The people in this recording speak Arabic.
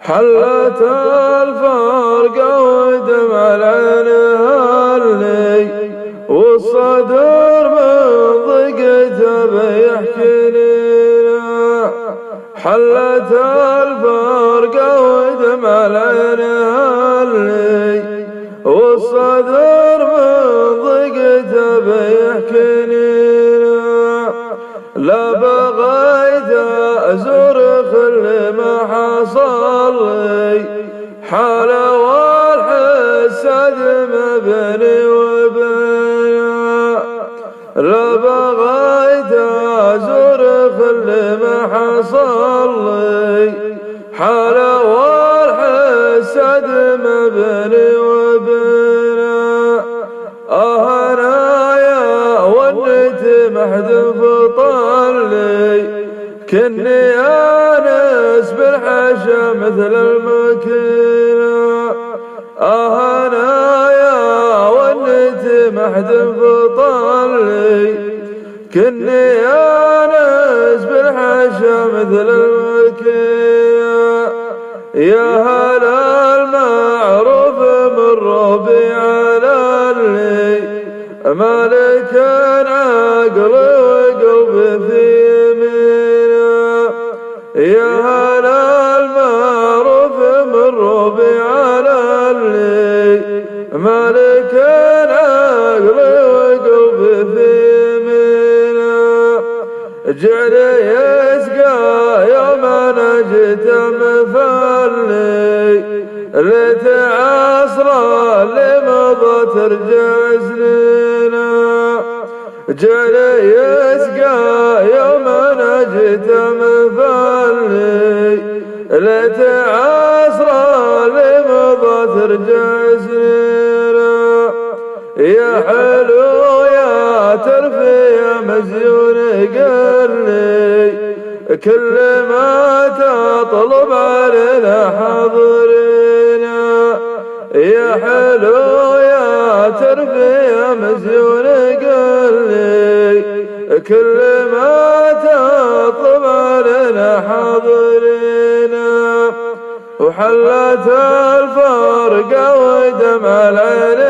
حلت الفرق ودمع العين هلي والصدر من ضيقته بيحكي لنا. حلت الفرق ودمع العين هلي والصدر من ضيقته بيحكي لنا. لا بغيت أزور كل ما حصل لي حالة والحس أدم بيني وبينه. لا بغيت أزور كل ما حصل لي حالة والحس أدم بيني وبينه. أنا ونيت محد فطلي كني آنس بالحشا مثل المكينة. أنا ونيت محد فطلي كني آنس بالحشا مثل المكينة. يا هلا المعروف من ربيع اللي مالك عقل وقلب في يمينه. يا هلا المعروف من ربيع اللي مالك عقل وقلب في يمينه. جعلي يسقى يوم انا جيت مفلي ليت عصره اللي مضى ترجع سنينه. جعلي يسقى يوم انا جيت مفلي ليت عصره اللي مضى ترجع سنينه. يا حلو يا ترفي يا مزيون قلي كل ما تطلب علينا حاضرينا. يا حلو يا ترفي يا مزيون قلي كل ما تطلب علينا حاضرينا. وحلت الفرقة ودمع العين